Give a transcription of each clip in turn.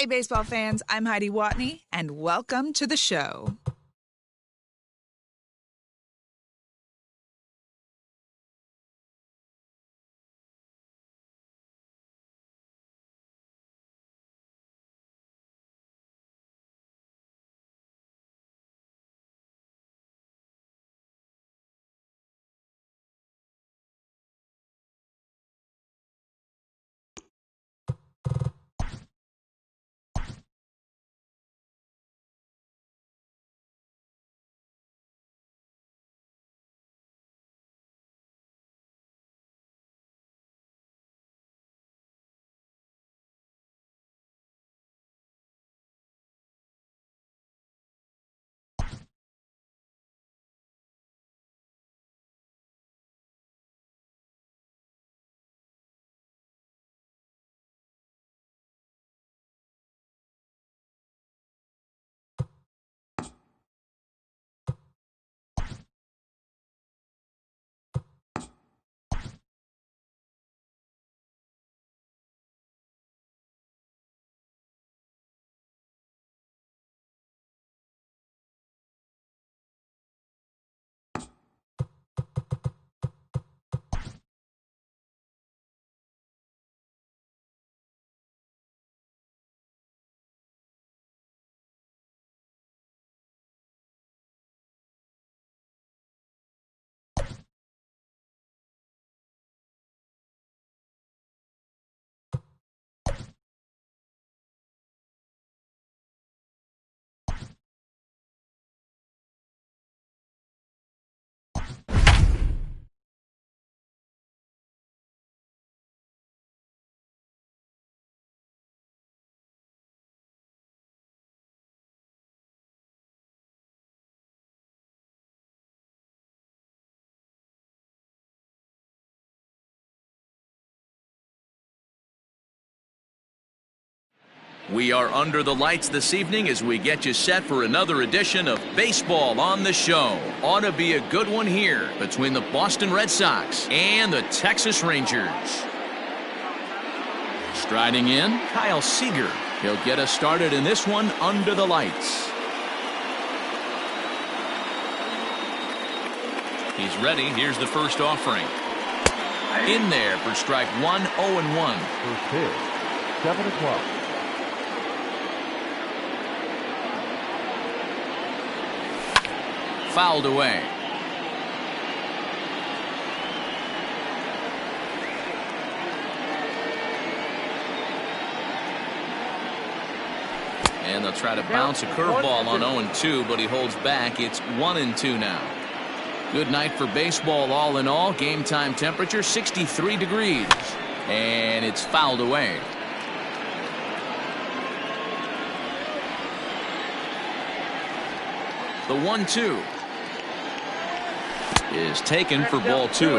Hey, baseball fans, I'm Heidi Watney, and welcome to the show. We are under the lights this evening as we get you set for another edition of Baseball on the Show. Ought to be a good one here between the Boston Red Sox and the Texas Rangers. Striding in, Kyle Seager. He'll get us started in this one under the lights. He's ready. Here's the first offering. In there for strike one, 0-1. First pitch, 7 o'clock. Fouled away. And they'll try to bounce a curveball on 0-2, but he holds back. It's 1-2 now. Good night for baseball all in all. Game time temperature 63 degrees. And it's fouled away. The 1-2 is taken for ball 2.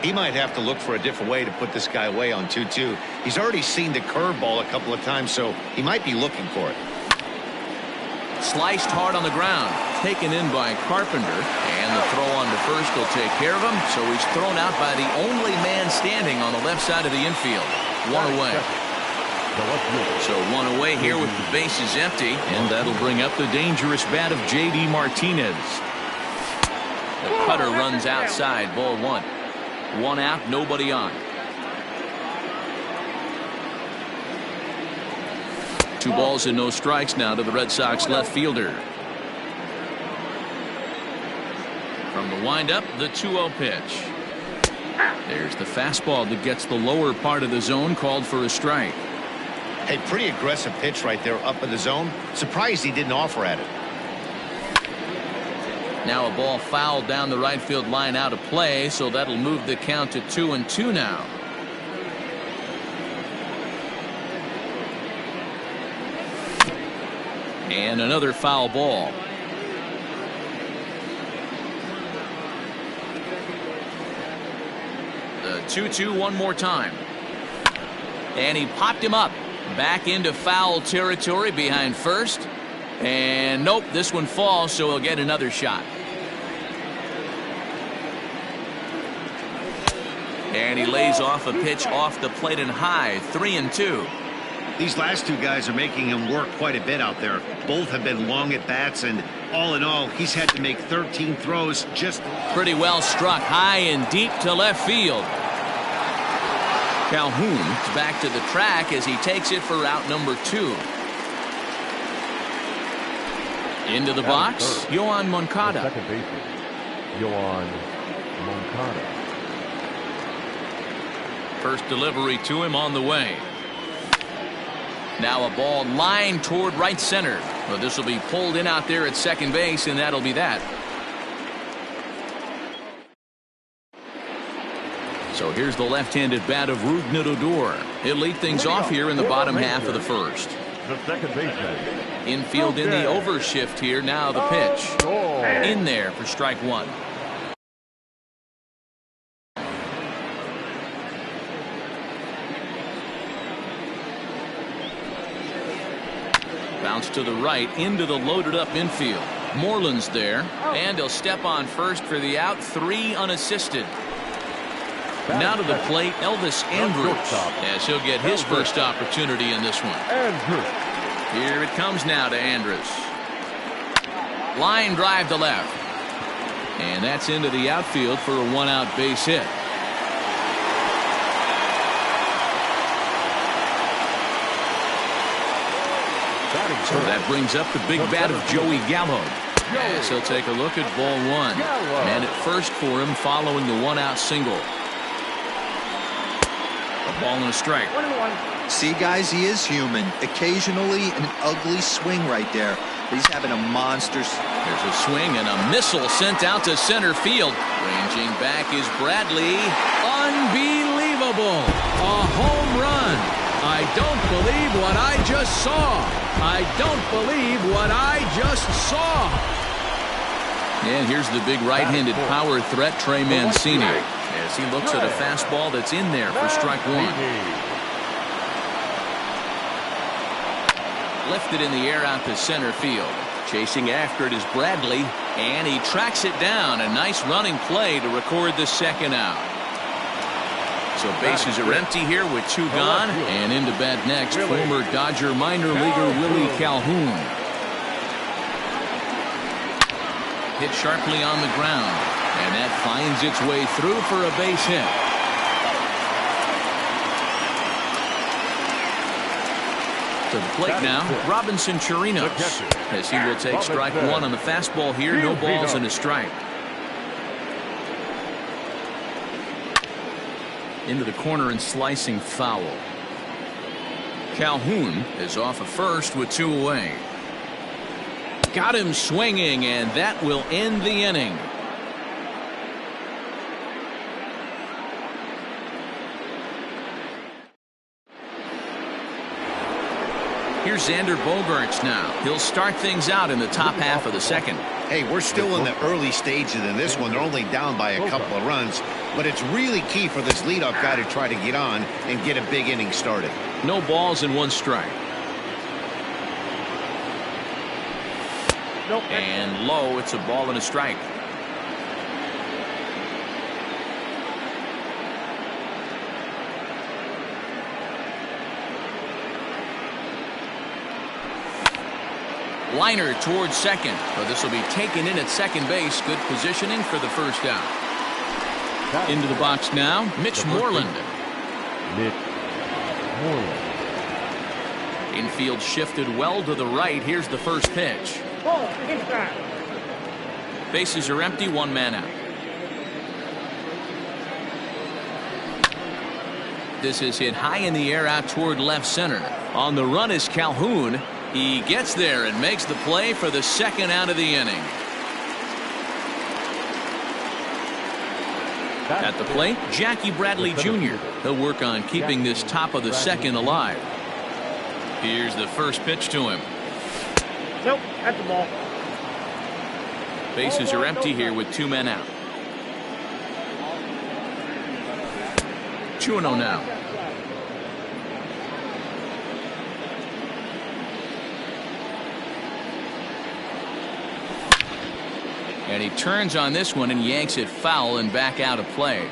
He might have to look for a different way to put this guy away on 2-2. He's already seen the curveball a couple of times, so he might be looking for it. Sliced hard on the ground, taken in by Carpenter, and the throw on to first will take care of him, so he's thrown out by the only man standing on the left side of the infield. One away. So one away here with the bases empty, and that'll bring up the dangerous bat of J.D. Martinez. The cutter runs outside, ball 1. One out, nobody on. 2 balls and no strikes now to the Red Sox left fielder. From the windup, the 2-0 pitch. There's the fastball that gets the lower part of the zone, called for a strike. Hey, pretty aggressive pitch right there up in the zone. Surprised he didn't offer at it. Now a ball fouled down the right field line out of play, so that'll move the count to 2-2 now. And another foul ball. The 2-2 one more time. And he popped him up. Back into foul territory behind first. And nope, this one falls, so he'll get another shot. And he lays off a pitch off the plate and high. 3-2. These last two guys are making him work quite a bit out there. Both have been long at bats, and all in all, he's had to make 13 throws just... Pretty well struck high and deep to left field. Calhoun is back to the track as he takes it for out number 2. Into the box, Yoan Moncada. Second baseman, Yoan Moncada. First delivery to him on the way. Now a ball lined toward right center. Well, this will be pulled in out there at second base, and that'll be that. So here's the left-handed bat of Rougned Odor. He'll lead things off here in the bottom half of the first. The second baseman. Infield in the overshift here. Now the pitch. In there for strike 1. Bounce to the right into the loaded up infield. Moreland's there, and he'll step on first for the out. 3 unassisted. Now to the plate, Elvis Andrus, as he'll get his first opportunity in this one. Here it comes now to Andrus. Line drive to left. And that's into the outfield for a 1-out base hit. So that brings up the big bat of Joey Gallo. As he'll take a look at ball 1. Man at first for him following the 1-out single. A ball and a strike. See, guys, he is human. Occasionally an ugly swing right there. But he's having a monster. There's a swing and a missile sent out to center field. Ranging back is Bradley. Unbelievable. A home run. I don't believe what I just saw. I don't believe what I just saw. And here's the big right-handed power threat, Trey Mancini, as he looks at a fastball that's in there for strike 1. Lifted in the air out to center field. Chasing after it is Bradley, and he tracks it down. A nice running play to record the second out. So bases are empty here with 2 gone, and into bat next, former Dodger minor leaguer Willie Calhoun. Hit sharply on the ground, and that finds its way through for a base hit. To the plate now, Robinson Chirinos, as he will take strike 1 on the fastball here. No balls and a strike. Into the corner and slicing foul. Calhoun is off of first with 2 away. Got him swinging, and that will end the inning. Here's Xander Bogaerts now. He'll start things out in the top half of the second. Hey, we're still in the early stages in this one. They're only down by a couple of runs, but it's really key for this leadoff guy to try to get on and get a big inning started. No balls and 1 strike. And low, it's a ball and a strike. Liner towards second. But this will be taken in at second base. Good positioning for the first out. Into the box now, Mitch Moreland. Infield shifted well to the right. Here's the first pitch. Bases are empty, 1 man out. This is hit high in the air out toward left center. On the run is Calhoun. He gets there and makes the play for the second out of the inning. At the plate, Jackie Bradley Jr. He'll work on keeping this top of the second alive. Here's the first pitch to him. Nope, at the ball. Bases are empty here with 2 men out. 2-0 now. And he turns on this one and yanks it foul and back out of play.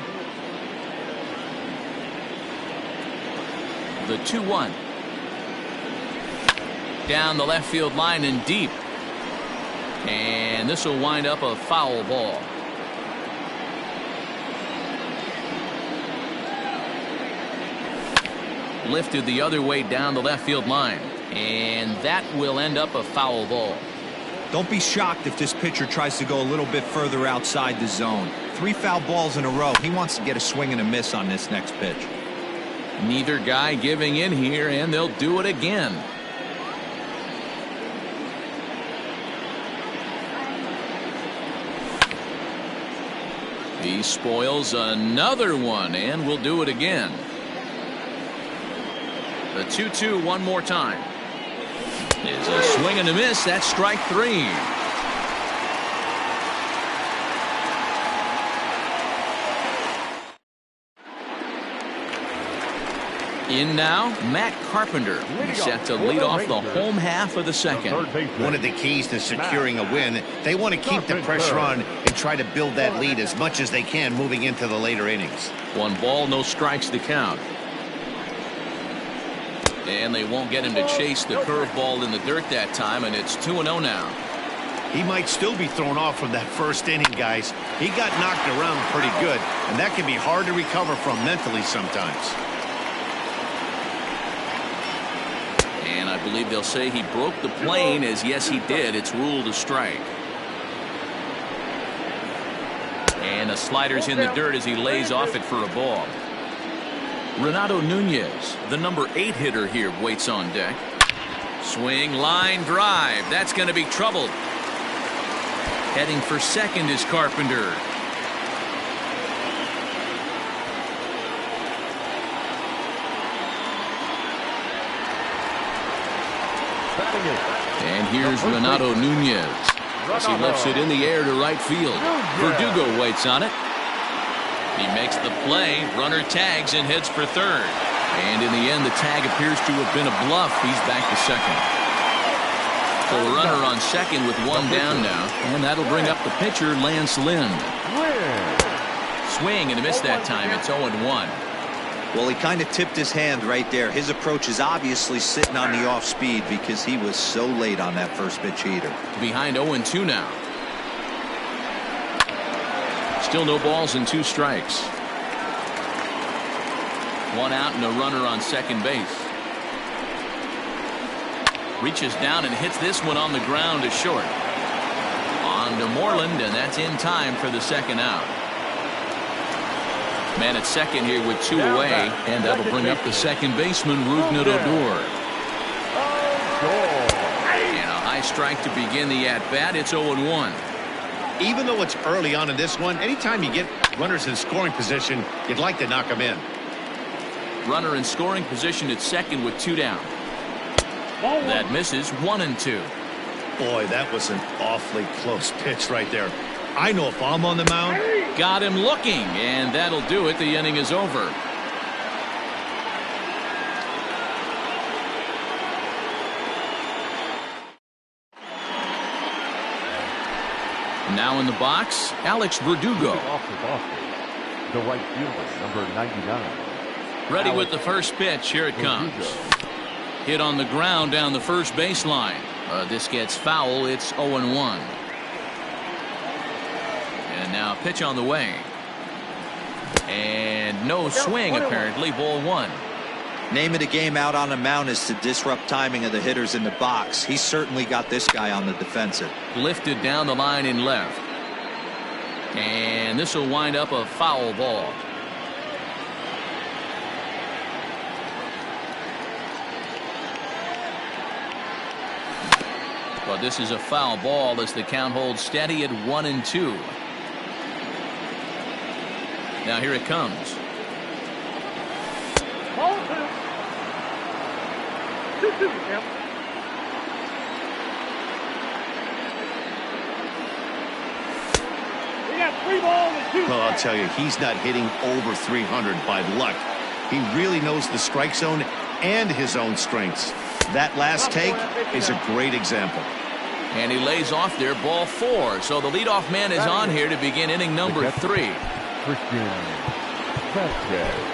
The 2-1. down the left field line and deep. And this will wind up a foul ball. Lifted the other way down the left field line. And that will end up a foul ball. Don't be shocked if this pitcher tries to go a little bit further outside the zone. 3 foul balls in a row. He wants to get a swing and a miss on this next pitch. Neither guy giving in here, and they'll do it again. He spoils another one, and will do it again. The 2-2 one more time. Is a swing and a miss. That's strike 3. In now, Matt Carpenter. He's set to lead off the home half of the second. One of the keys to securing a win, they want to keep the pressure on and try to build that lead as much as they can moving into the later innings. 1 ball, no strikes to count. And they won't get him to chase the curveball in the dirt that time, and it's 2-0 now. He might still be thrown off from that first inning, guys. He got knocked around pretty good, and that can be hard to recover from mentally sometimes. And I believe they'll say he broke the plane, as yes he did. It's ruled a strike. And the slider's in the dirt as he lays off it for a ball. Renato Nunez, the number 8 hitter here, waits on deck. Swing, line drive. That's going to be troubled. Heading for second is Carpenter. And here's Renato Nunez as he lifts it in the air to right field. Verdugo waits on it. He makes the play. Runner tags and heads for third. And in the end, the tag appears to have been a bluff. He's back to second. So a runner on second with 1 down now. And that'll bring up the pitcher, Lance Lynn. Swing and a miss that time. It's 0-1. Well, he kind of tipped his hand right there. His approach is obviously sitting on the off speed because he was so late on that first pitch heater. Behind 0-2 now. Still no balls and 2 strikes. 1 out and a runner on second base. Reaches down and hits this one on the ground to short. On to Moreland, and that's in time for the second out. Man at second here with 2 away, and that'll bring up the second baseman, Rougned Odor. And a high strike to begin the at-bat. It's 0-1. Even though it's early on in this one, anytime you get runners in scoring position, you'd like to knock them in. Runner in scoring position at second with 2 down. That misses. 1-2. Boy, that was an awfully close pitch right there. I know if I'm on the mound. Got him looking, and that'll do it. The inning is over. Now in the box, Alex Verdugo. Off the Boston, the right fielder, number 99. Ready with the first pitch. Here it comes. Hit on the ground down the first baseline. This gets foul. It's 0-1. And now pitch on the way. And no swing, apparently. Ball 1. Name of the game out on the mound is to disrupt timing of the hitters in the box. He's certainly got this guy on the defensive. Lifted down the line in left. And this will wind up a foul ball. But this is a foul ball as the count holds steady at 1-2. Now here it comes. Ball 2. 2-2, Tim. We got 3 balls and 2 Well, I'll strikes. tell you, he's not hitting over 300 by luck. He really knows the strike zone and his own strengths. That last take is a great example. And he lays off there, ball 4. So the leadoff man is on here to begin inning number 3. Christian Sanchez.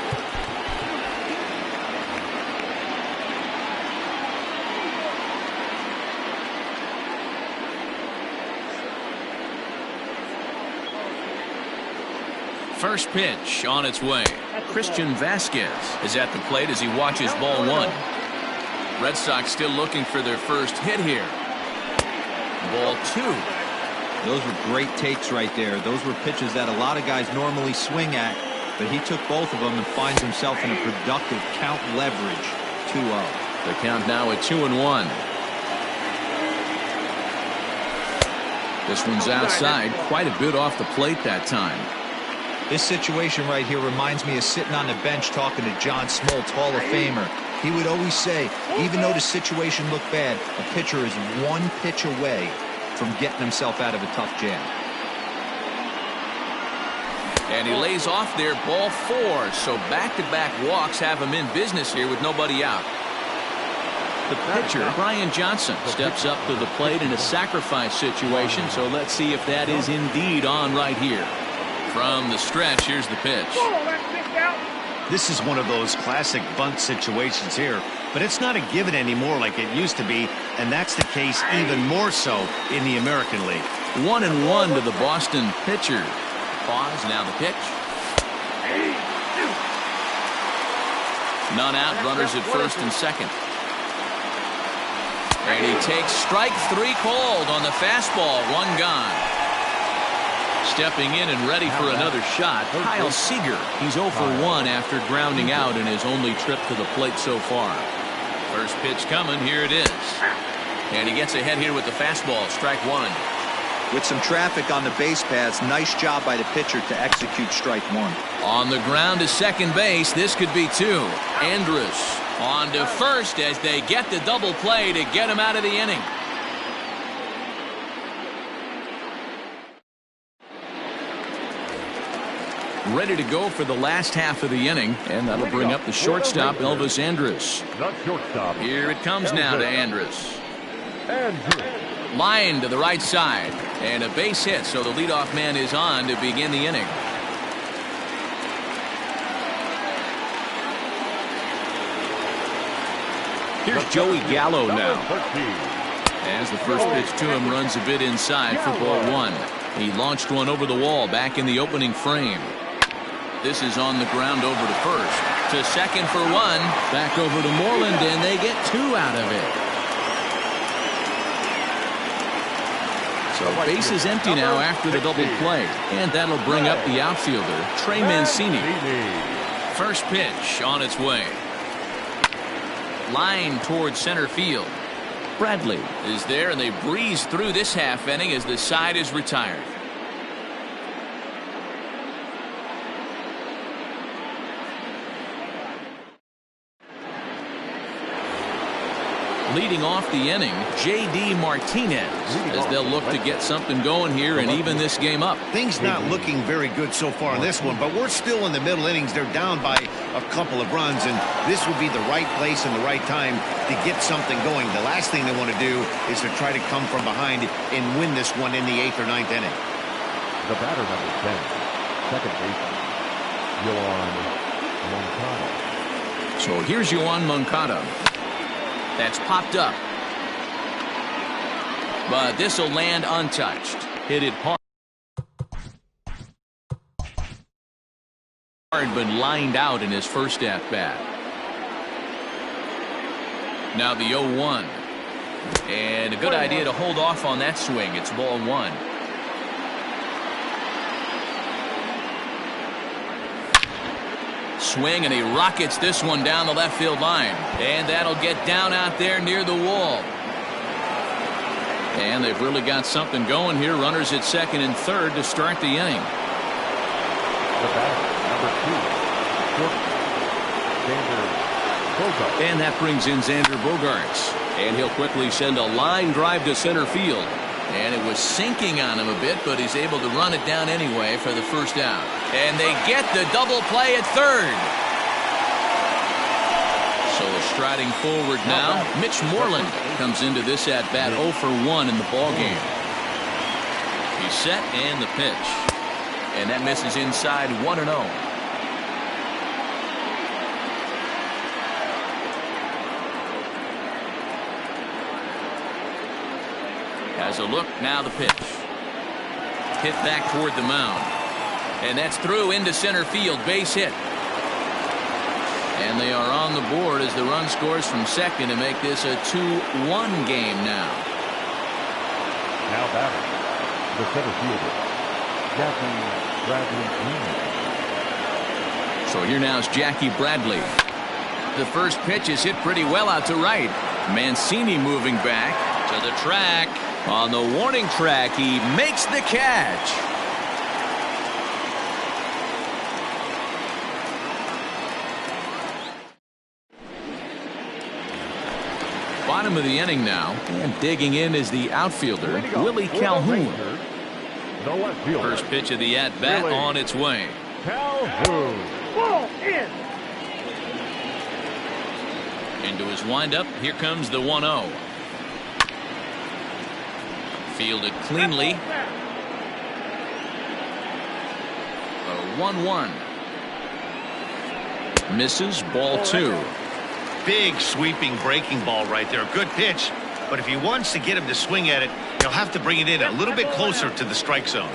First pitch on its way. Christian Vasquez is at the plate as he watches ball one. Red Sox still looking for their first hit here. Ball two. Those were great takes right there. Those were pitches that a lot of guys normally swing at, but he took both of them and finds himself in a productive count leverage. 2-0. The count now at 2-1. This one's outside, quite a bit off the plate that time. This situation right here reminds me of sitting on the bench talking to John Smoltz, Hall of Famer. He would always say, even though the situation looked bad, a pitcher is one pitch away from getting himself out of a tough jam. And he lays off there, ball four. So back-to-back walks have him in business here with nobody out. The pitcher, Brian Johnson, steps up to the plate in a sacrifice situation. So let's see if that is indeed on right here. From the stretch, here's the pitch. This is one of those classic bunt situations here, but it's not a given anymore like it used to be, and that's the case even more so in the American League. 1-1 to the Boston pitcher. Pause, now the pitch. None out, runners at first and second. And he takes strike three called on the fastball, one gone. Stepping in and ready for another shot, Kyle Seager. He's 0 for 1 after grounding out in his only trip to the plate so far. First pitch coming, here it is. And he gets ahead here with the fastball, strike one. With some traffic on the base paths, nice job by the pitcher to execute strike one. On the ground to second base, this could be two. Andrus on to first as they get the double play to get him out of the inning. Ready to go for the last half of the inning, and that'll bring up the shortstop, Elvis Andrus. The shortstop. Here it comes now to Andrus. Line to the right side, and a base hit, so the leadoff man is on to begin the inning. Here's Joey Gallo now. As the first pitch to him runs a bit inside for ball one. He launched one over the wall back in the opening frame. This is on the ground over to first. To second for one. Back over to Moreland, and they get two out of it. So base is empty now after the double play. And that'll bring up the outfielder, Trey Mancini. First pitch on its way. Line towards center field. Bradley is there, and they breeze through this half inning as the side is retired. Leading off the inning, J.D. Martinez, as they'll look to get something going here and even this game up. Things not looking very good so far in this one, but we're still in the middle innings. They're down by a couple of runs, and this would be the right place and the right time to get something going. The last thing they want to do is to try to come from behind and win this one in the 8th or 9th inning. The batter, number 10, second baseman, Yoan Moncada. So here's Yoan Moncada. That's popped up. But this will land untouched. Hit it hard, but lined out in his first at-bat. Now the 0-1. And a good idea to hold off on that swing. It's ball one. Swing, and he rockets this one down the left field line. And that'll get down out there near the wall. And they've really got something going here. Runners at second and third to start the inning. The batter, number 2, Xander Bogaerts. And that brings in Xander Bogaerts. And he'll quickly send a line drive to center field. And it was sinking on him a bit, but he's able to run it down anyway for the first out. And they get the double play at third. So striding forward now, Mitch Moreland comes into this at-bat 0 for 1 in the ballgame. He's set and the pitch. And that misses inside 1-0. Has a look, now the pitch. Hit back toward the mound. And that's through into center field. Base hit. And they are on the board as the run scores from second to make this a 2-1 game now. Now batting, the center fielder, Jackie Bradley Jr. So here now is Jackie Bradley. The first pitch is hit pretty well out to right. Mancini moving back to the track. On the warning track, he makes the catch. Bottom of the inning now, and digging in is the outfielder, Willie Calhoun. The left fielder, First pitch of the at-bat Willie on its way. Calhoun. Ball in. Into his windup, here comes the 1-0. Fielded cleanly. A 1-1. Misses, ball 2. Big sweeping breaking ball right there. Good pitch. But if he wants to get him to swing at it, he'll have to bring it in a little bit closer to the strike zone.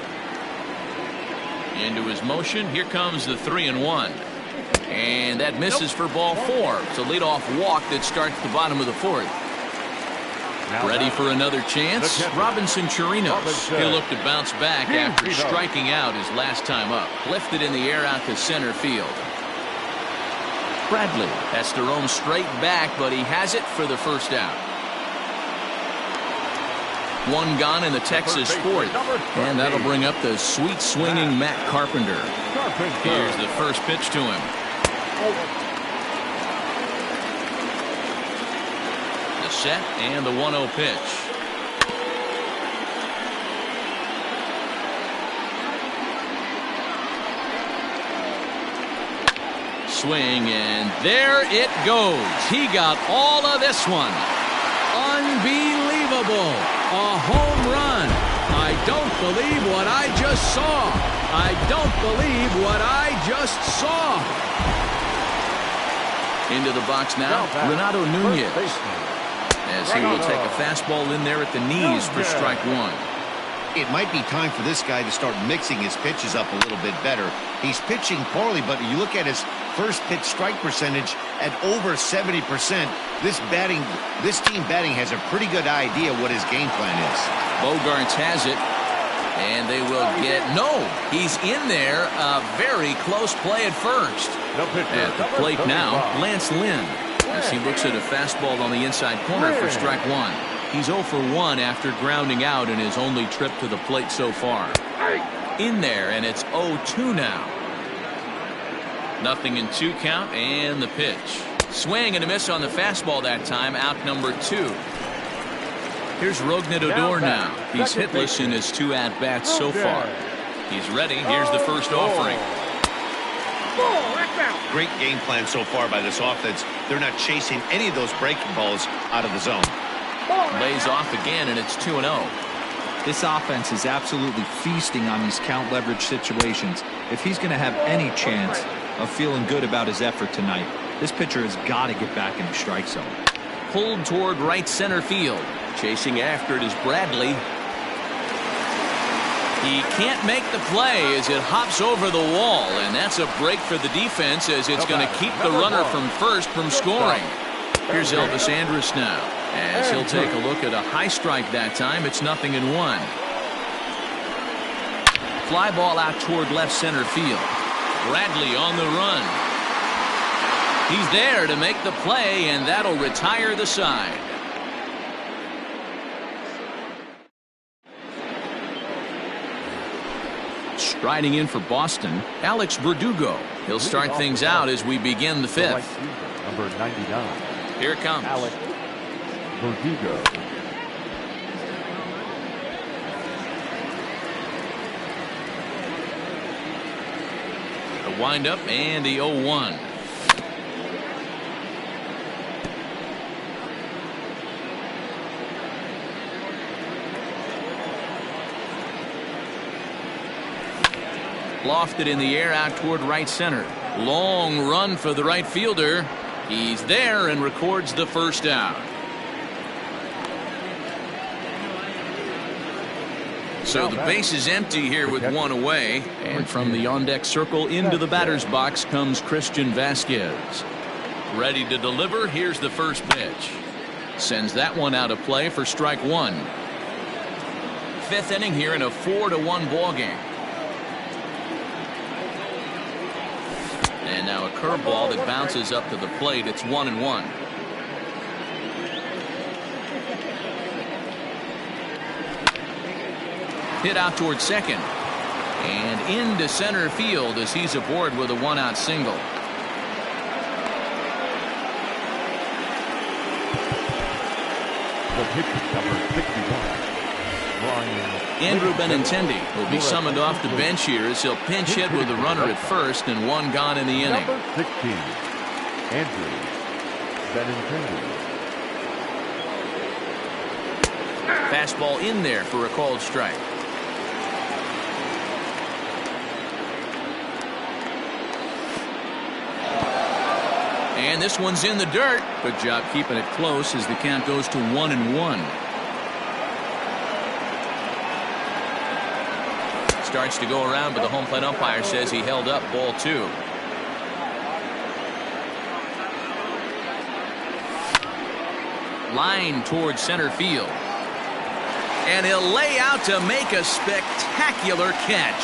Into his motion, here comes the 3-1. And that misses for ball 4. It's a leadoff walk that starts the bottom of the 4th. Now Ready for another chance? Robinson Chirinos. Robinson. He'll look to bounce back after striking out his last time up. Lifted in the air out to center field. Bradley has to roam straight back, but he has it for the first out. One gone in the Texas 4th. And that'll bring up the sweet swinging Matt Carpenter. Here's the first pitch to him. The set and the 1-0 pitch. Swing, and there it goes. He got all of this one. Unbelievable. A home run. I don't believe what I just saw. I don't believe what I just saw. Into the box now, Renato Nunez. As he will take a fastball in there at the knees for strike 1. It might be time for this guy to start mixing his pitches up a little bit better. He's pitching poorly, but you look at his first pitch strike percentage at over 70%. This team batting has a pretty good idea what his game plan is. Bogarts has it, and they will get he's in there. A very close play at first. At the plate now, Lance Lynn, as he looks at a fastball on the inside corner for strike 1. He's 0 for 1 after grounding out in his only trip to the plate so far. In there, and it's 0-2 now. 0-2 count, and the pitch. Swing and a miss on the fastball that time, out number 2. Here's Rougned Odor now. He's hitless in his 2 at-bats so far. He's ready. Here's the first offering. Great game plan so far by this offense. They're not chasing any of those breaking balls out of the zone. Lays off again, and it's 2-0. This offense is absolutely feasting on these count leverage situations. If he's going to have any chance of feeling good about his effort tonight, this pitcher has got to get back in the strike zone. Pulled toward right center field. Chasing after it is Bradley. He can't make the play as it hops over the wall, and that's a break for the defense as it's going to keep the runner from first from scoring. Here's Elvis Andrus now, as he'll take a look at a high strike that time. It's 0-1. Fly ball out toward left center field. Bradley on the run. He's there to make the play, and that'll retire the side. Striding in for Boston, Alex Verdugo. He'll start things out as we begin the 5th. Number 99. Here it comes. Alex Verdugo. The windup and the 0-1. Lofted in the air out toward right center. Long run for the right fielder. He's there and records the first out. So the base is empty here with one away. And from the on-deck circle into the batter's box comes Christian Vasquez. Ready to deliver. Here's the first pitch. Sends that one out of play for strike one. Fifth inning here in a 4-1 ball game. And now a curveball that bounces up to the plate. It's 1-1. Hit out towards second. And into center field as he's aboard with a one-out single. The pitch is number 61. Andrew Benintendi will be summoned off the bench here as he'll pinch hit with a runner at first and one gone in the inning. Number 16, Andrew Benintendi. Fastball in there for a called strike. And this one's in the dirt. Good job keeping it close as the count goes to 1-1. Starts to go around, but the home plate umpire says he held up ball two. Line towards center field. And he'll lay out to make a spectacular catch.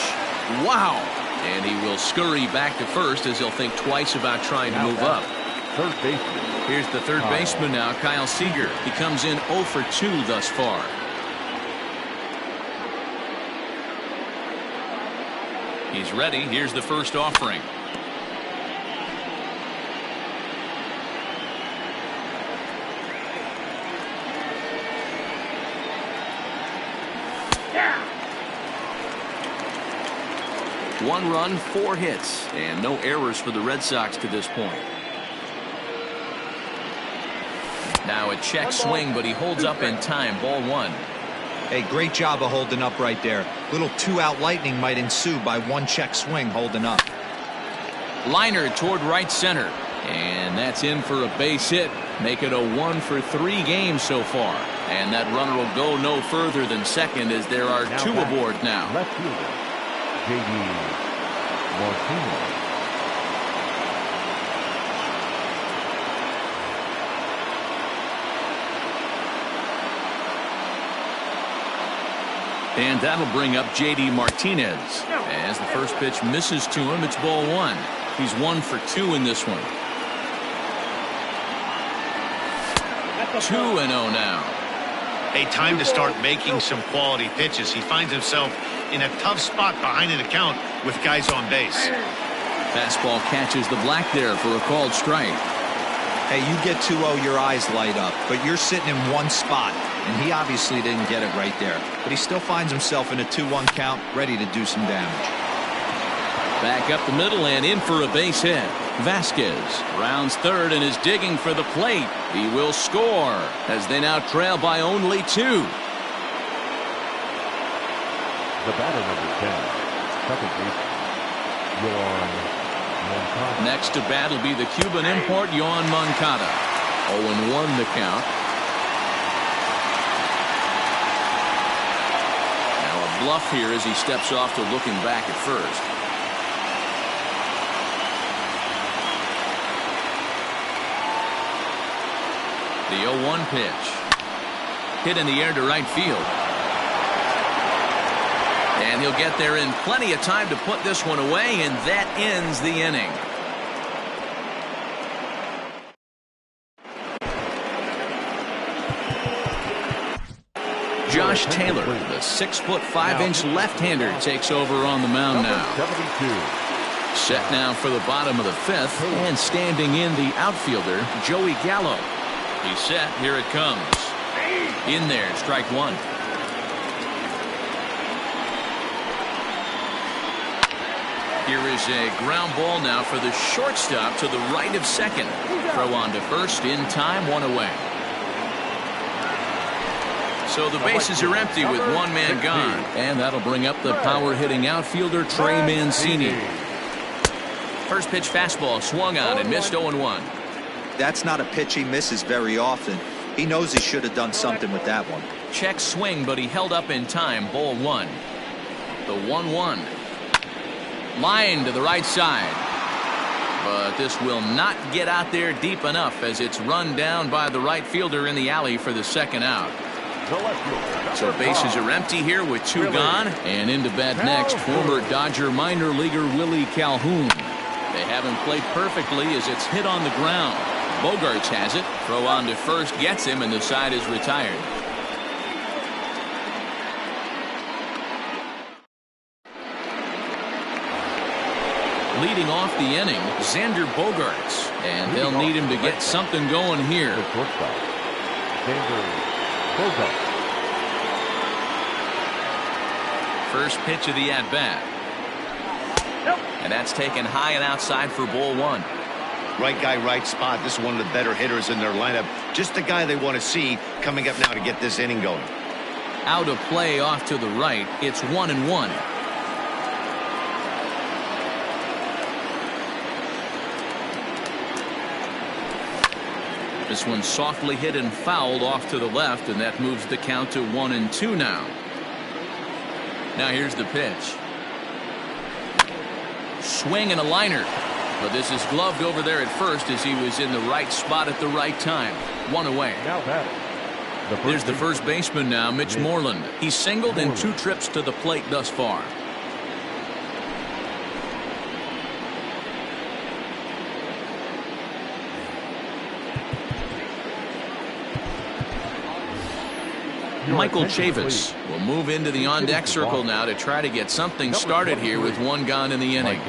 Wow. And he will scurry back to first as he'll think twice about trying to move up. Third baseman. Here's the third baseman now, Kyle Seager. He comes in 0 for 2 thus far. He's ready. Here's the first offering. One run, 4 hits, and no errors for the Red Sox to this point. Now a check swing, but he holds up in time. Ball one. Hey, great job of holding up right there. Little 2-out lightning might ensue by one check swing holding up. Liner toward right center. And that's in for a base hit. Make it a 1 for 3 games so far. And that runner will go no further than second as there are 2 aboard now. Left fielder, J.D. Martinez. And that'll bring up J.D. Martinez. As the first pitch misses to him, it's ball 1. He's 1 for 2 in this one. 2-0 now. Hey, time to start making some quality pitches. He finds himself in a tough spot behind an account with guys on base. Fastball catches the black there for a called strike. Hey, you get 2-0, your eyes light up, but you're sitting in one spot, and he obviously didn't get it right there. But he still finds himself in a 2-1 count, ready to do some damage. Back up the middle and in for a base hit. Vasquez rounds third and is digging for the plate. He will score as they now trail by only 2. The batter, number 10, second baseman, Yoan Moncada. Next to bat will be the Cuban import Yoan Moncada. 0-1 the count. Now a bluff here as he steps off to looking back at first. The 0-1 pitch. Hit in the air to right field. And he'll get there in plenty of time to put this one away, and that ends the inning. Josh Taylor, the 6'5" left-hander, takes over on the mound now. 72. Set now for the bottom of the 5th, and standing in the outfielder, Joey Gallo. He's set. Here it comes. In there, strike 1. Here is a ground ball now for the shortstop to the right of second. Throw on to first in time, 1 away. So the bases are empty with 1 man gone. And that'll bring up the power-hitting outfielder Trey Mancini. First pitch fastball swung on and missed 0-1. That's not a pitch he misses very often. He knows he should have done something with that one. Check swing, but he held up in time. Ball 1. The 1-1. Line to the right side. But this will not get out there deep enough as it's run down by the right fielder in the alley for the second out. So bases are empty here with 2 gone. And into bat next, former Dodger minor leaguer Willie Calhoun. They haven't played perfectly as it's hit on the ground. Bogaerts has it. Throw on to first gets him, and the side is retired. Leading off the inning, Xander Bogaerts. And they'll need him to get something going here. First pitch of the at-bat. And that's taken high and outside for ball 1. Right guy, right spot. This is one of the better hitters in their lineup. Just the guy they want to see coming up now to get this inning going. Out of play off to the right. It's 1-1. This one softly hit and fouled off to the left, and that moves the count to 1-2 now. Now here's the pitch. Swing and a liner. But this is gloved over there at first as he was in the right spot at the right time. 1 away. There's the first baseman now, Mitch Moreland. He's singled in 2 trips to the plate thus far. Michael Chavis will move into the on-deck circle now to try to get something started here with 1 gone in the inning.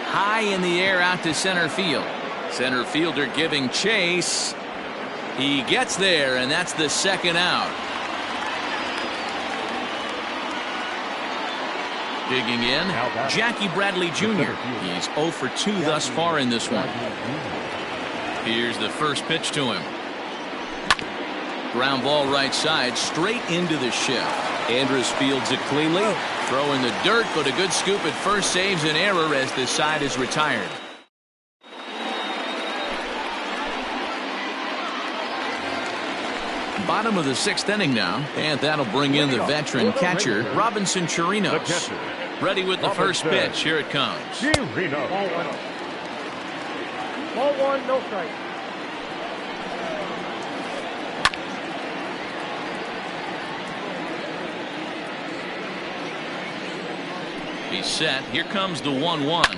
High in the air out to center field. Center fielder giving chase. He gets there, and that's the second out. Digging in, Jackie Bradley Jr. He's 0 for 2 thus far in this one. Here's the first pitch to him. Ground ball right side, straight into the shift. Andrus fields it cleanly. Throw in the dirt, but a good scoop at first saves an error as the side is retired. Bottom of the 6th inning now, and that'll bring in the veteran catcher, Robinson Chirinos. Ready with the first pitch. Here it comes. Ball 1, no strike. He's set. Here comes the 1-1.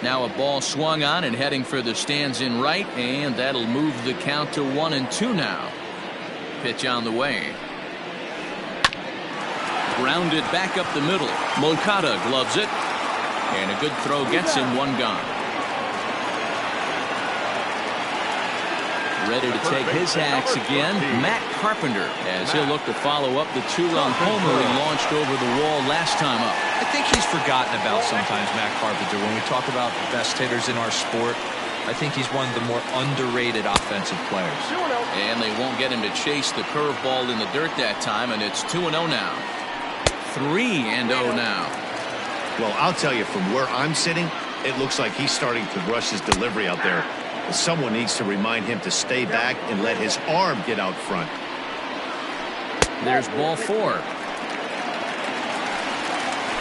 Now a ball swung on and heading for the stands in right, and that'll move the count to 1-2 now. Pitch on the way. Grounded back up the middle. Moncada gloves it. And a good throw gets him 1 gone. Ready to take his hacks again, Matt Carpenter, as he'll look to follow up the 2-run homer he launched over the wall last time up. I think he's forgotten about sometimes, Matt Carpenter. When we talk about the best hitters in our sport, I think he's one of the more underrated offensive players. And they won't get him to chase the curveball in the dirt that time, and it's 2-0 now. 3-0 now. Well, I'll tell you, from where I'm sitting, it looks like he's starting to rush his delivery out there. Someone needs to remind him to stay back and let his arm get out front. There's ball 4.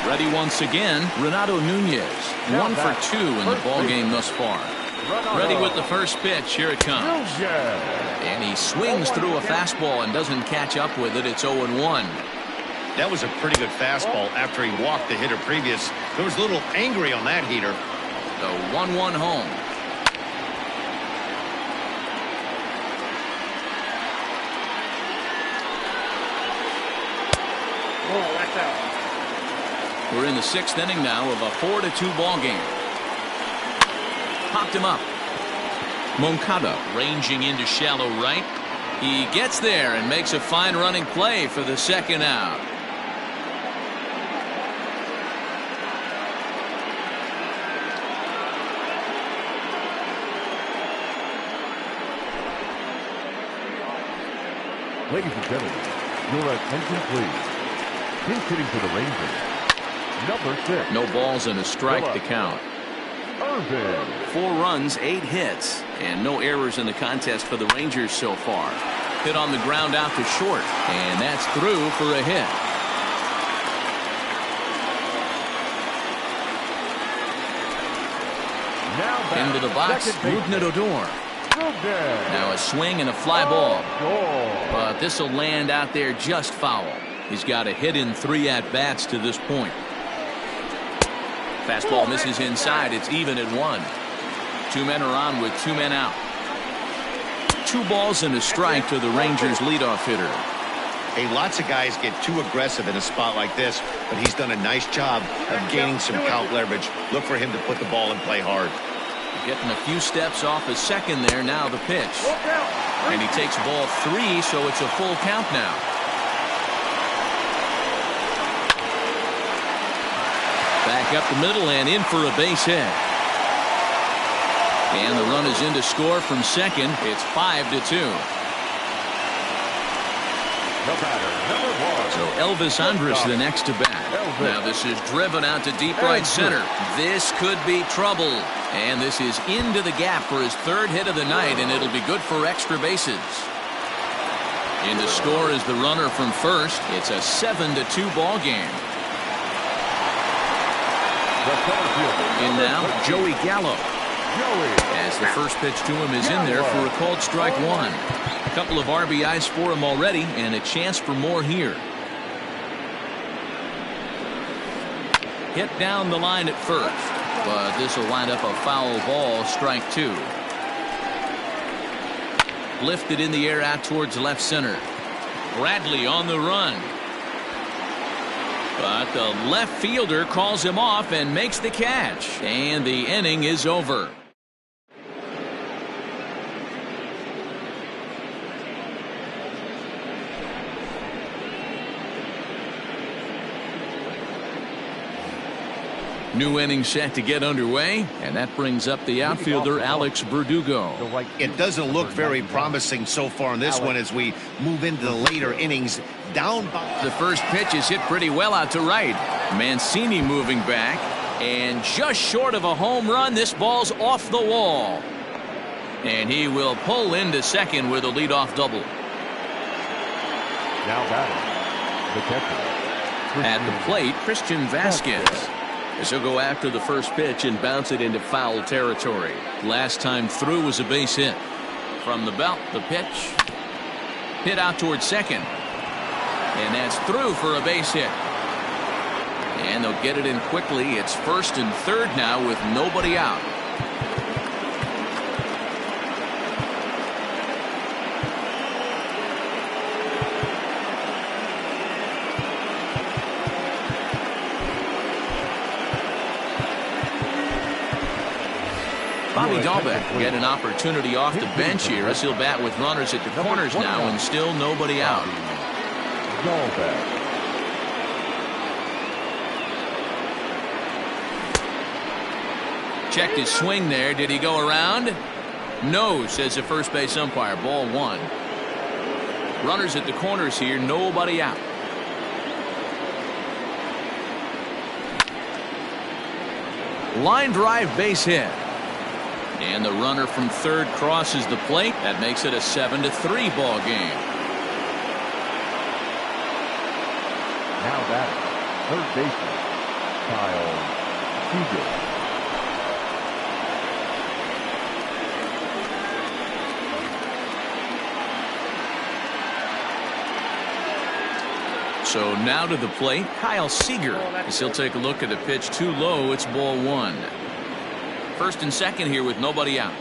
Ready once again, Renato Nunez. 1 for 2 in the ball game thus far. Ready with the first pitch. Here it comes. And he swings through a fastball and doesn't catch up with it. It's 0-1. That was a pretty good fastball after he walked the hitter previous. There was a little angry on that heater. The 1-1 home. Oh, that's out. We're in the 6th inning now of a 4-2 ball game. Popped him up. Moncada ranging into shallow right. He gets there and makes a fine running play for the second out. Ladies and gentlemen, your attention please. Pinch hitting for the Rangers, number 6. No balls and a strike to count. Irvin. 4 runs, 8 hits, and no errors in the contest for the Rangers so far. Hit on the ground out to short, and that's through for a hit. Now Into the box, Rougned Odor. Now a swing and a fly ball. But this will land out there just foul. He's got a hit in 3 at-bats to this point. Fastball misses inside. It's even at 1. 2 men are on with 2 men out. 2 balls and a strike to the Rangers leadoff hitter. Hey, lots of guys get too aggressive in a spot like this, but he's done a nice job of gaining some count leverage. Look for him to put the ball and play hard. Getting a few steps off his second there. Now the pitch. And he takes ball 3, so it's a full count now. Back up the middle and in for a base hit. And the run is in to score from second. It's 5-2. The batter, number 1. So Elvis Andrus the next to bat. Now this is driven out to deep right center. This could be trouble. And this is into the gap for his 3rd hit of the night, and it'll be good for extra bases. In to score is the runner from first. It's a 7-2 ball game. In now, Joey Gallo. As the first pitch to him is in there for a called strike 1. A couple of RBIs for him already, and a chance for more here. Hit down the line at first, but this will wind up a foul ball, strike 2. Lifted in the air out towards left center. Bradley on the run. But the left fielder calls him off and makes the catch. And the inning is over. New inning set to get underway, and that brings up the outfielder Alex Verdugo. It doesn't look very promising so far in this one as we move into the later innings. Down by the first pitch is hit pretty well out to right. Mancini moving back, and just short of a home run. This ball's off the wall, and he will pull into second with a leadoff double. Now batting, the catcher. At the plate, Christian Vasquez. As he'll go after the first pitch and bounce it into foul territory. Last time through was a base hit. From the belt, the pitch. Hit out towards second. And that's through for a base hit. And they'll get it in quickly. It's first and third now with nobody out. Bobby Dalbec get an opportunity off the bench here as he'll bat with runners at the corners now and still nobody out. Checked his swing there. Did he go around? No, says the first base umpire. Ball 1. Runners at the corners here. Nobody out. Line drive base hit. And the runner from third crosses the plate. That makes it a 7-3 ball game. Now batting, third baseman, Kyle Seager. So now to the plate, Kyle Seager. As he'll take a look at the pitch too low. It's ball 1. First and second here with nobody out.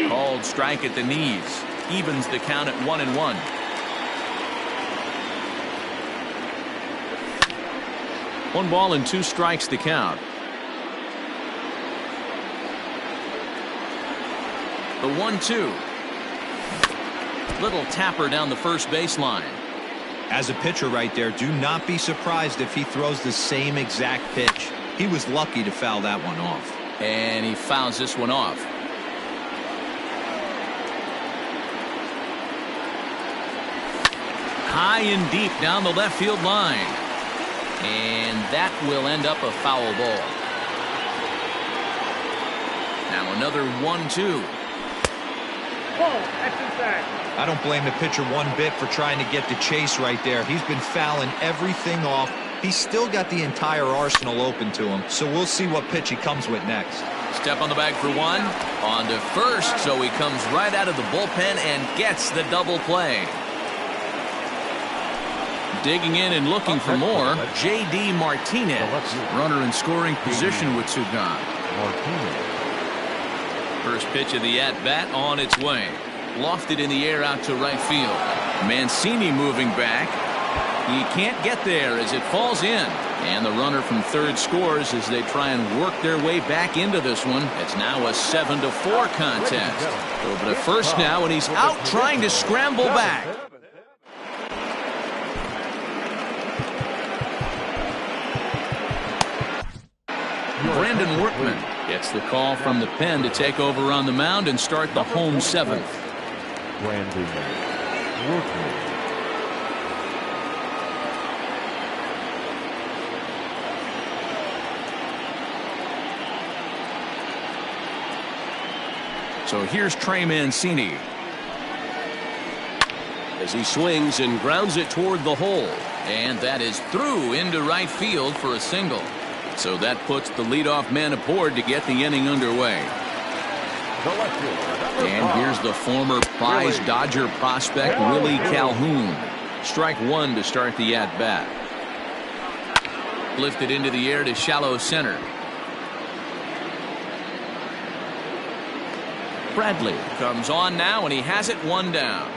Called strike at the knees. Evens the count at 1-1. One ball and 2 strikes to count. The 1-2. Little tapper down the first baseline. As a pitcher right there, do not be surprised if he throws the same exact pitch. He was lucky to foul that one off. And he fouls this one off. high and deep down the left field line. And that will end up a foul ball. Now another 1-2. Ball, that's inside. I don't blame the pitcher one bit for trying to get the chase right there. He's been fouling everything off. He's still got the entire arsenal open to him, so we'll see what pitch he comes with next. Step on the bag for one. On to first, so he comes right out of the bullpen and gets the double play. Digging in and looking for more, J.D. Martinez. Runner in scoring position with two gone. First pitch of the at-bat on its way. Lofted in the air out to right field. Mancini moving back. He can't get there as it falls in. And the runner from third scores as they try and work their way back into this one. It's now a 7-4 contest. Over to first now, and he's out trying to scramble back. Brandon Workman gets the call from the pen to take over on the mound and start the home seventh. Brandon Workman. So here's Trey Mancini. As he swings and grounds it toward the hole. And that is through into right field for a single. So that puts the leadoff man aboard to get the inning underway. And here's the former prize Dodger prospect Willie Calhoun. Strike one to start the at-bat. Lifted into the air to shallow center. Bradley comes on now, and he has it one down.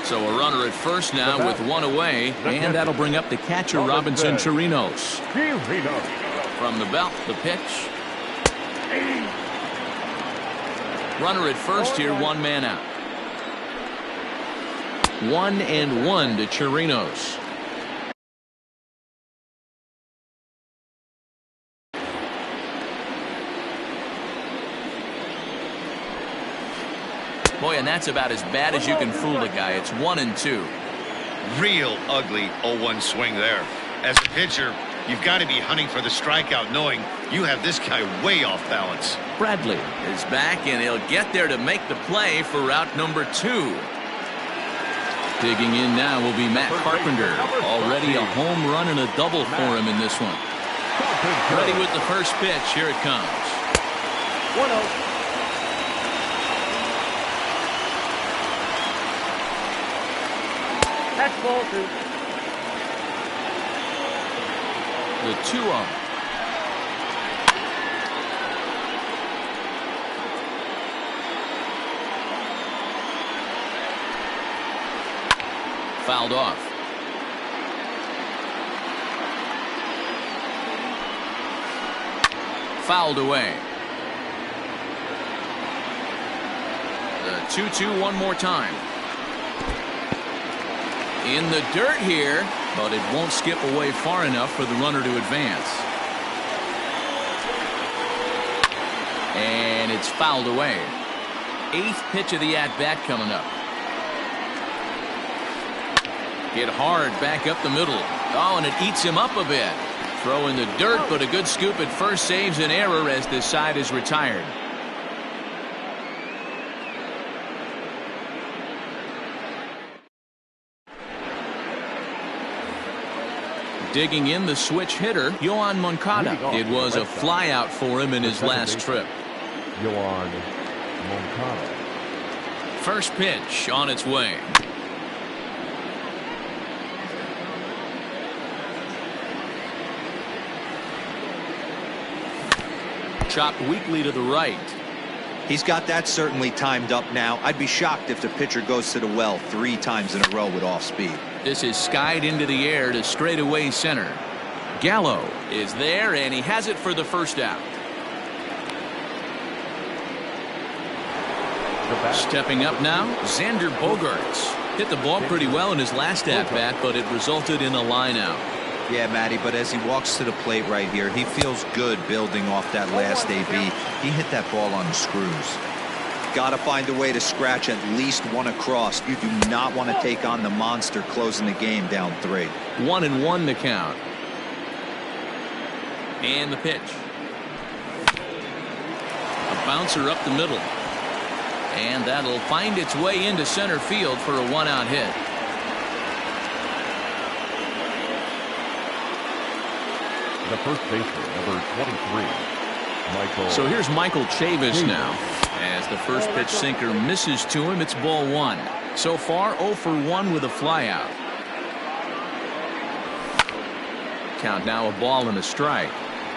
So a runner at first now with one away, and that'll bring up the catcher Robinson Chirinos. From the belt, the pitch. Runner at first here, one man out. 1-1 to Chirinos. Boy, and that's about as bad as you can fool a guy. It's 1-2. Real ugly 0-1 swing there. As a pitcher, you've got to be hunting for the strikeout, knowing you have this guy way off balance. Bradley is back, and he'll get there to make the play for route number 2. Digging in now will be Matt Carpenter. Already a home run and a double for him in this one. Ready with the first pitch. Here it comes. 1-0. That's ball 2. The 2-0. Fouled off. Fouled away. The 2-2 one more time. In the dirt here, but it won't skip away far enough for the runner to advance. And it's fouled away. 8th pitch of the at-bat coming up. Hit hard back up the middle. Oh, and it eats him up a bit. Throw in the dirt, but a good scoop at first saves an error as this side is retired. Digging in the switch hitter, Yoan Moncada. It was a flyout for him in his last trip. Yoan Moncada. First pitch on its way. Chopped weakly to the right. He's got that certainly timed up now. I'd be shocked if the pitcher goes to the well 3 times in a row with off speed. This is skied into the air to straightaway center. Gallo is there, and he has it for the first out. Stepping up now, Xander Bogaerts. Hit the ball pretty well in his last at-bat, but it resulted in a line out. Yeah, Matty, but as he walks to the plate right here, he feels good building off that last AB. He hit that ball on the screws. got to find a way to scratch at least one across. You do not want to take on the monster closing the game down 3. 1-1 the count. And the pitch. A bouncer up the middle. And that'll find its way into center field for a 1-out hit. The first baseman, number 23, Michael. So here's Michael Chavis now. As the first pitch sinker misses to him, it's ball 1. So far 0 for 1 with a flyout. Count now a ball and a strike.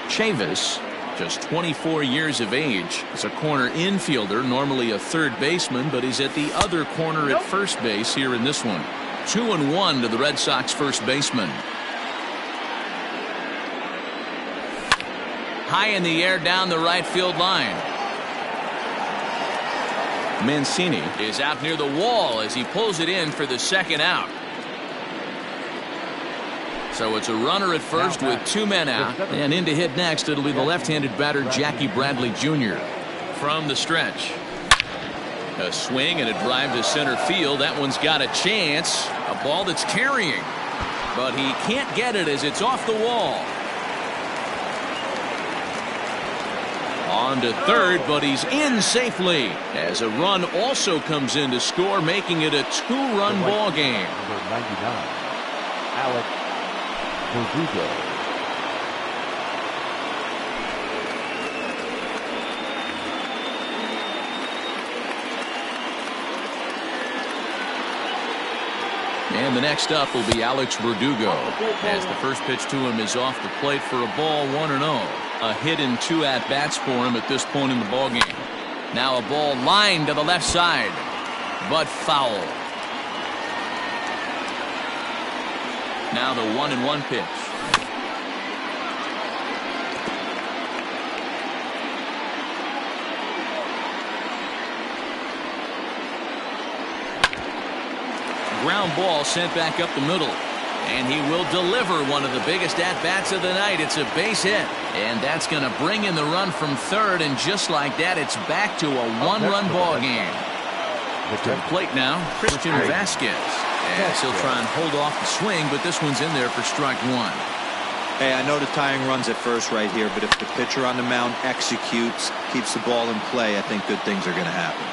Chavis, just 24 years of age, is a corner infielder, normally a third baseman, but he's at the other corner at first base here in this one. 2-1 to the Red Sox first baseman. High in the air down the right field line. Mancini is out near the wall as he pulls it in for the second out. So it's a runner at first with 2 men out, and in to hit next it'll be the left-handed batter Jackie Bradley Jr. From the stretch, a swing and a drive to center field. That one's got a chance. A ball that's carrying, but he can't get it as it's off the wall. On to third, but he's in safely as a run also comes in to score, making it a 2-run ball game. Number 99, Alex Verdugo. And the next up will be Alex Verdugo as the first pitch to him is off the plate for a ball, 1-0. A hit in 2 at-bats for him at this point in the ballgame. Now a ball lined to the left side, but foul. Now the 1-1 pitch. Ground ball sent back up the middle. And he will deliver one of the biggest at-bats of the night. It's a base hit. And that's going to bring in the run from third. And just like that, it's back to a 1-run ball game. To the plate now, Christian Vasquez. As he'll try and hold off the swing, but this one's in there for strike 1. Hey, I know the tying runs at first right here, but if the pitcher on the mound executes, keeps the ball in play, I think good things are going to happen.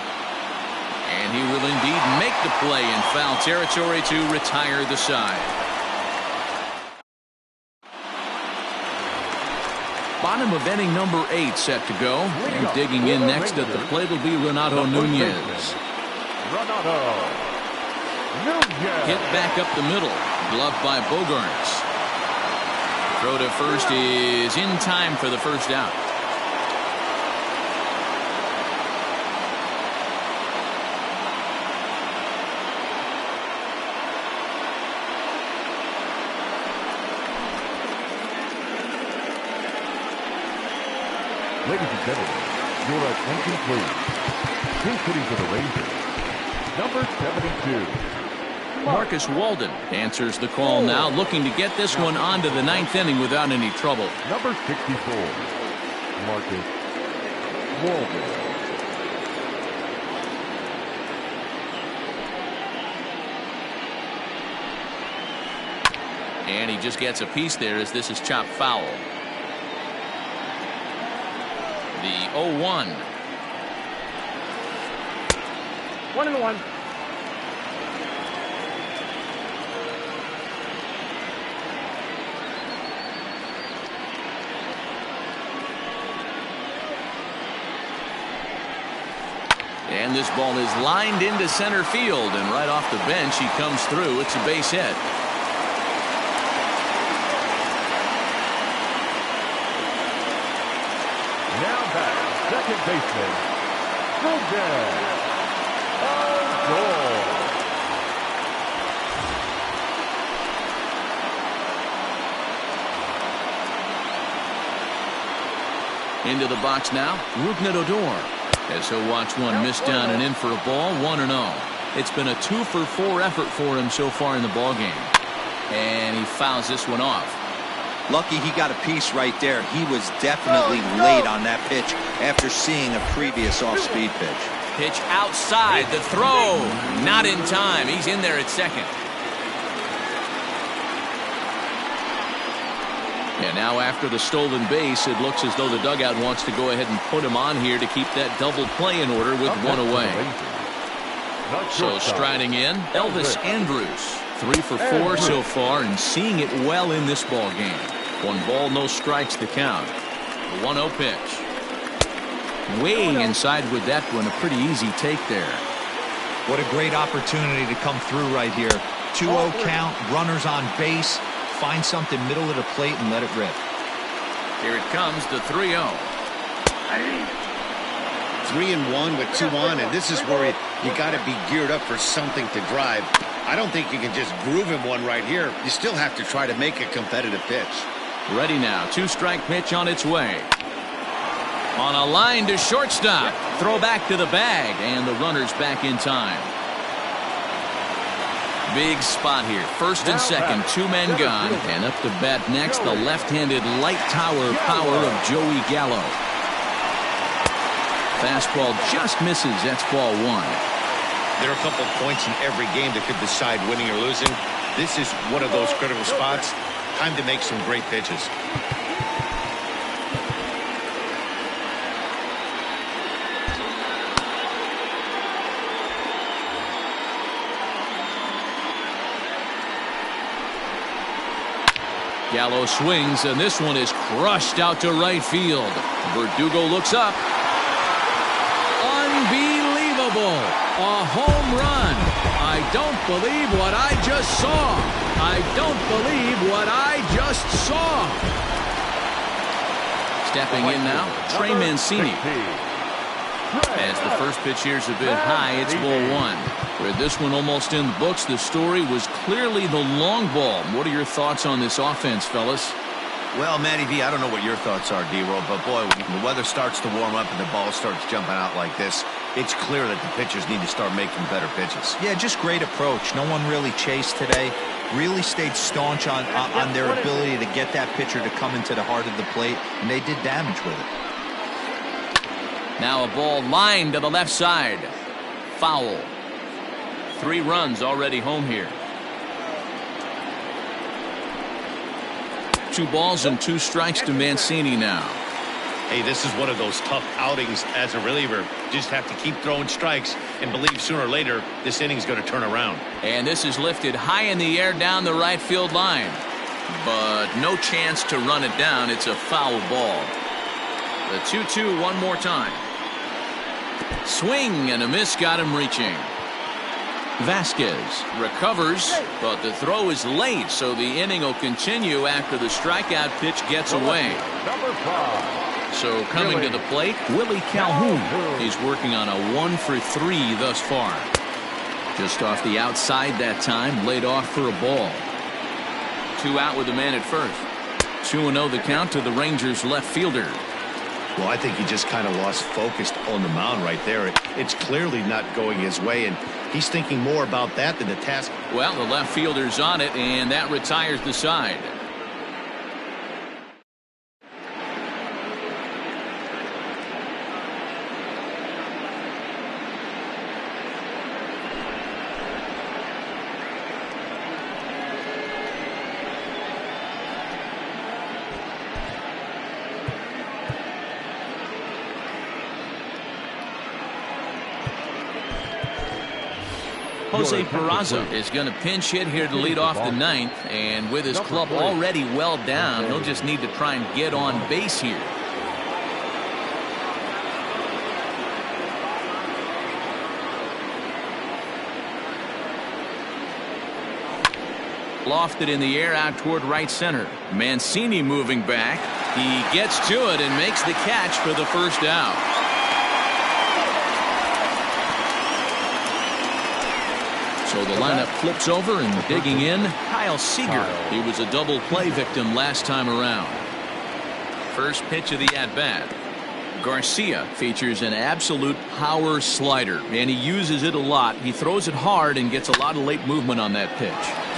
And he will indeed make the play in foul territory to retire the side. Bottom of inning number 8 set to go. And digging in next at the plate will be Renato Nunez. Hit back up the middle. Gloved by Bogaerts. Throw to first is in time for the first out. Ladies and gentlemen, your attention please. Pin hitting for the Rangers, number 72. Marcus Walden answers the call now, looking to get this one onto the 9th inning without any trouble. Number 64, Marcus Walden. And he just gets a piece there as this is chopped foul. The 0-1. 1-1. And this ball is lined into center field, and right off the bench he comes through. It's a base hit. Now back, second baseman, Logan O'Donnell. Into the box now, Rougned Odor. As he'll watch one miss down and in for a ball, 1-0. It's been a 2-for-4 effort for him so far in the ballgame. And he fouls this one off. Lucky he got a piece right there. He was definitely late on that pitch after seeing a previous off-speed pitch. Pitch outside. The throw. Not in time. He's in there at second. And now after the stolen base, it looks as though the dugout wants to go ahead and put him on here to keep that double play in order with one away. So striding in, Elvis Andrus. 3 for 4 so far and seeing it well in this ball game. 1 ball, no strikes to count. The 1-0 pitch. Way inside with that one. A pretty easy take there. What a great opportunity to come through right here. 2-0 count, runners on base. Find something middle of the plate and let it rip. Here it comes, the 3-0. 3-1 with 2 on, and this is where you got to be geared up for something to drive. I don't think you can just groove him one right here. You still have to try to make a competitive pitch. Ready now. 2-strike pitch on its way. On a line to shortstop. Throw back to the bag, and the runner's back in time. Big spot here. First and second, 2 men gone. And up to bat next, the left-handed light tower power of Joey Gallo. Fastball just misses. That's ball 1. There are a couple of points in every game that could decide winning or losing. This is one of those critical spots. Time to make some great pitches. Gallo swings, and this one is crushed out to right field. Verdugo looks up. Unbelievable. A home run. I don't believe what I just saw. I don't believe what I just saw. Stepping in now, Trey Mancini. As the first pitch here's a bit high, it's ball 1. With this one almost in the books, the story was clearly the long ball. What are your thoughts on this offense, fellas? Well, Matty V, I don't know what your thoughts are, D-Roll, but boy, when the weather starts to warm up and the ball starts jumping out like this, it's clear that the pitchers need to start making better pitches. Yeah, just great approach. No one really chased today. Really stayed staunch on their ability to get that pitcher to come into the heart of the plate, and they did damage with it. Now a ball lined to the left side. Foul. 3 runs already home here. 2 balls and 2 strikes to Mancini now. Hey, this is one of those tough outings as a reliever. Just have to keep throwing strikes and believe sooner or later this inning's going to turn around. And this is lifted high in the air down the right field line. But no chance to run it down. It's a foul ball. The 2-2 one more time. Swing and a miss got him reaching. Vasquez recovers, but the throw is late, so the inning will continue after the strikeout pitch gets away. So coming to the plate, Willie Calhoun. He's working on a 1 for 3 thus far. Just off the outside that time, laid off for a ball. 2 out with the man at first. 2-0 the count to the Rangers left fielder. Well, I think he just kind of lost focus on the mound right there. It's clearly not going his way, and he's thinking more about that than the task. Well, the left fielder's on it, and that retires the side. Jose Peraza is going to pinch hit here to lead off the 9th, and with his club already well down, he'll just need to try and get on base here. Lofted in the air out toward right center. Mancini moving back. He gets to it and makes the catch for the first out. So the lineup flips over, and digging in, Kyle Seager. He was a double play victim last time around. First pitch of the at-bat. Garcia features an absolute power slider, and he uses it a lot. He throws it hard and gets a lot of late movement on that pitch.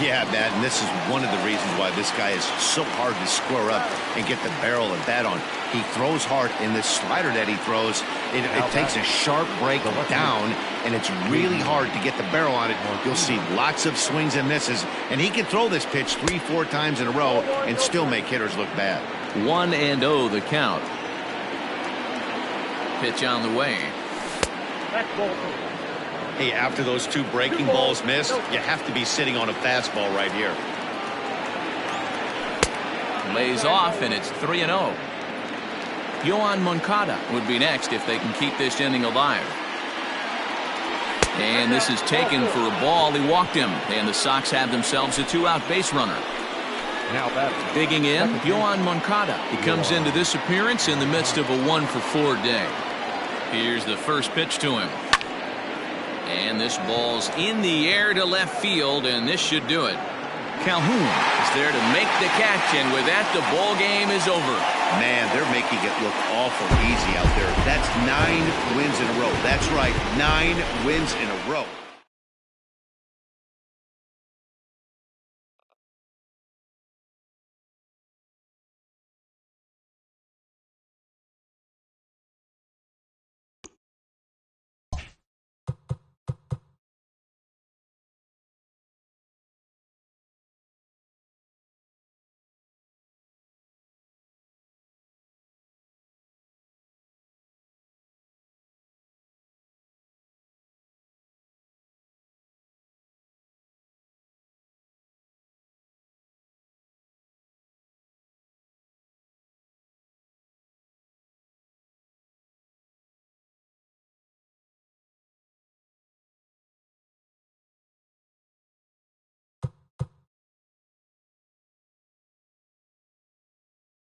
Yeah, Matt, and this is one of the reasons why this guy is so hard to square up and get the barrel of that on. He throws hard, and this slider that he throws, it takes a sharp break down, and it's really hard to get the barrel on it. You'll see lots of swings and misses, and he can throw this pitch 3-4 times in a row and still make hitters look bad. 1-0 the count. Pitch on the way. Hey, after those 2 breaking balls missed, you have to be sitting on a fastball right here. Lays off, and it's 3-0. Yoan Moncada would be next if they can keep this inning alive. And this is taken for a ball. He walked him, and the Sox have themselves a 2-out base runner. Now batting. Digging in, Yoan Moncada. He comes into this appearance in the midst of a 1-for-4 day. Here's the first pitch to him. And this ball's in the air to left field, and this should do it. Calhoun is there to make the catch, and with that, the ball game is over. Man, they're making it look awful easy out there. That's 9 wins in a row. That's right, 9 wins in a row.